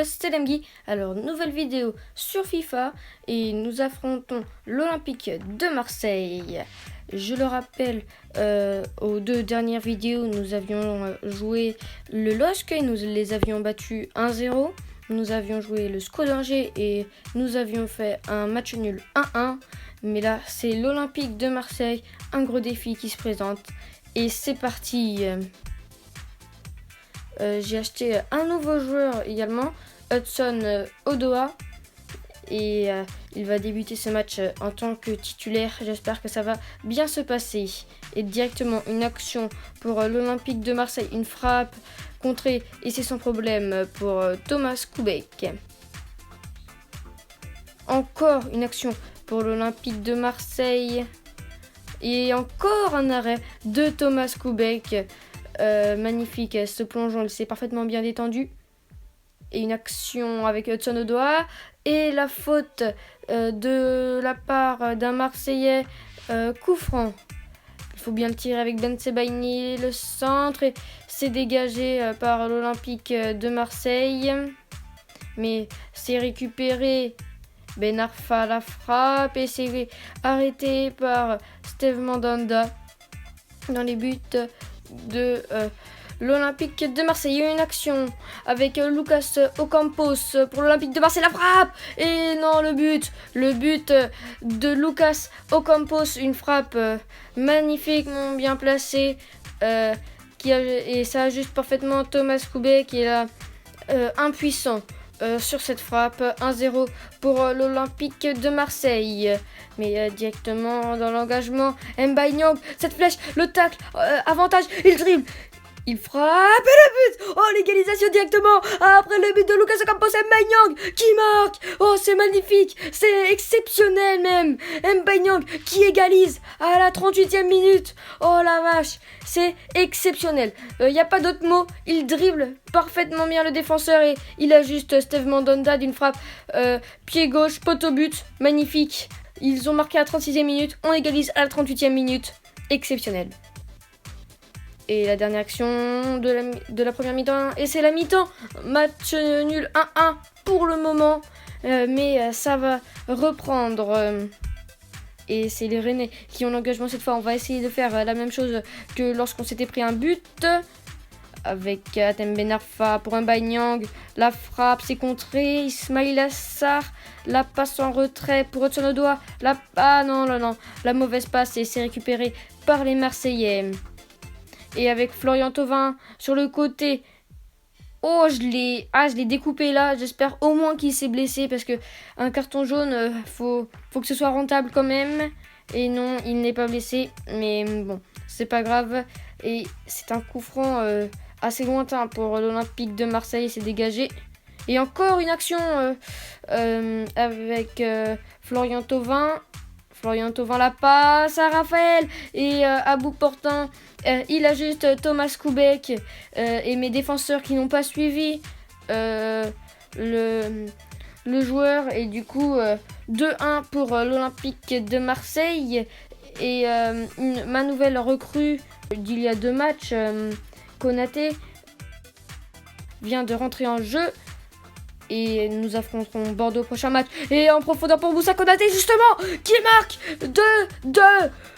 c'est Lemgui. Alors, nouvelle vidéo sur FIFA et nous affrontons l'Olympique de Marseille. Je le rappelle, aux deux dernières vidéos, nous avions joué le LOSC et nous les avions battus 1-0. Nous avions joué le SCO d'Angers et nous avions fait un match nul 1-1. Mais là, c'est l'Olympique de Marseille, un gros défi qui se présente. Et c'est parti. J'ai acheté un nouveau joueur également, Hudson Odoi, et il va débuter ce match en tant que titulaire. J'espère que ça va bien se passer. Et directement une action pour l'Olympique de Marseille, une frappe contrée et c'est sans problème pour Thomas Koubek. Encore une action pour l'Olympique de Marseille et encore un arrêt de Thomas Koubek. Magnifique, ce plongeon, il s'est parfaitement bien détendu. Et une action avec Hudson Odoi. Et la faute de la part d'un Marseillais, coup franc. Il faut bien le tirer avec Ben Sebaini, le centre. Et c'est dégagé par l'Olympique de Marseille. Mais c'est récupéré. Ben Arfa la frappe et c'est arrêté par Steve Mandanda dans les buts de l'Olympique de Marseille. Il y a une action avec Lucas Ocampos pour l'Olympique de Marseille, la frappe et non, le but de Lucas Ocampos, une frappe magnifiquement bien placée et ça ajuste parfaitement Thomas Koubek qui est là impuissant sur cette frappe. 1-0 pour l'Olympique de Marseille. Mais directement dans l'engagement, Mbaye Niang, cette flèche, le tacle, avantage, il dribble, il frappe et le but. Oh, l'égalisation directement après le but de Lucas Ocampos. Mbaye Niang qui marque. Oh, c'est magnifique, c'est exceptionnel même. Mbaye Niang qui égalise à la 38e minute. Oh la vache, c'est exceptionnel. Il n'y a pas d'autre mot. Il dribble parfaitement bien le défenseur et il ajuste Steve Mandanda d'une frappe pied gauche, poteau but, magnifique. Ils ont marqué à la 36e minute, on égalise à la 38e minute. Exceptionnel. Et la dernière action de la première mi-temps, et c'est la mi-temps. Match nul 1-1 pour le moment, mais ça va reprendre. Et c'est les Rennais qui ont l'engagement cette fois. On va essayer de faire la même chose que lorsqu'on s'était pris un but. Avec Atem Ben Arfa pour Mbaye Niang. La frappe, c'est contré. Ismail Assar. La passe en retrait pour Hudson Odoi. Non. La mauvaise passe et c'est récupéré par les Marseillais. Et avec Florian Thauvin sur le côté. Oh, je l'ai découpé là. J'espère au moins qu'il s'est blessé parce que un carton jaune, faut que ce soit rentable quand même. Et non, il n'est pas blessé. Mais bon, c'est pas grave. Et c'est un coup franc assez lointain pour l'Olympique de Marseille. C'est dégagé. Et encore une action avec Florian Thauvin. Florian Thauvin la passe à Raphaël et à bout portant. Il a juste Thomas Koubek et mes défenseurs qui n'ont pas suivi le joueur. Et du coup, 2-1 pour l'Olympique de Marseille. Et ma nouvelle recrue d'il y a 2 matchs, Konaté, vient de rentrer en jeu. Et nous affronterons Bordeaux au prochain match. Et en profondeur pour Moussa Konaté justement, qui marque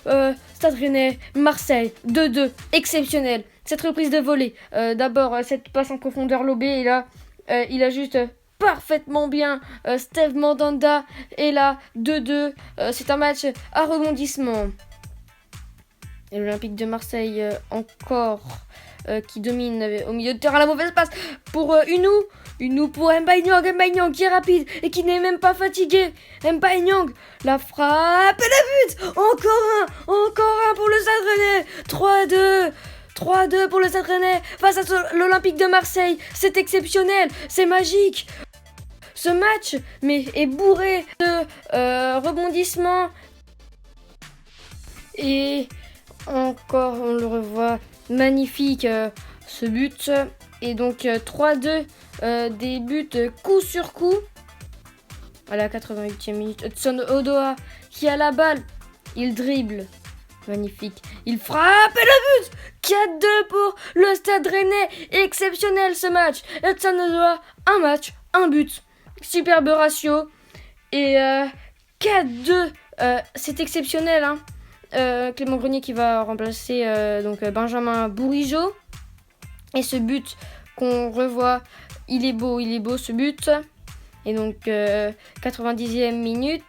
2-2. Stade Rennais, Marseille, 2-2. Exceptionnel. Cette reprise de volée. D'abord, cette passe en profondeur lobée. Et là, il a juste parfaitement bien Steve Mandanda. Et là, 2-2. C'est un match à rebondissement. Et l'Olympique de Marseille encore qui domine au milieu de terrain. La mauvaise passe pour Unou pour Mbaye Niang qui est rapide et qui n'est même pas fatigué. Mbaye Niang, la frappe et le but. Encore un pour le Stade Rennais. 3-2 pour le Stade Rennais face à l'Olympique de Marseille. C'est exceptionnel, c'est magique. Ce match est bourré de rebondissements. Et encore, on le revoit, magnifique ce but. Et donc 3-2, des buts coup sur coup. À la 88e minute, Hudson Odoi qui a la balle. Il dribble. Magnifique. Il frappe et le but. 4-2 pour le Stade Rennais. Exceptionnel ce match. Hudson Odoi, un match, un but. Superbe ratio. Et 4-2. C'est exceptionnel. Hein. Clément Grenier qui va remplacer donc Benjamin Bourigeaud. Et ce but qu'on revoit, il est beau ce but. Et donc 90e minute.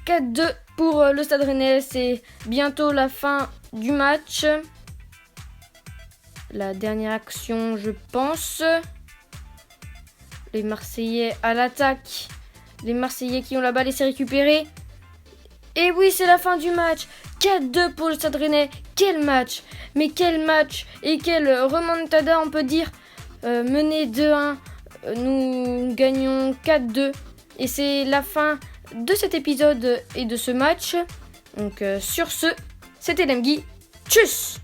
4-2 pour le Stade Rennais. C'est bientôt la fin du match. La dernière action, je pense. Les Marseillais à l'attaque. Les Marseillais qui ont la balle et c'est récupéré. Et oui, c'est la fin du match. 4-2 pour le Stade Rennais. Quel match! Mais quel match! Et quel remontada, on peut dire. Mené 2-1. Nous gagnons 4-2. Et c'est la fin de cet épisode et de ce match. Donc sur ce, c'était Lemgui. Tchuss!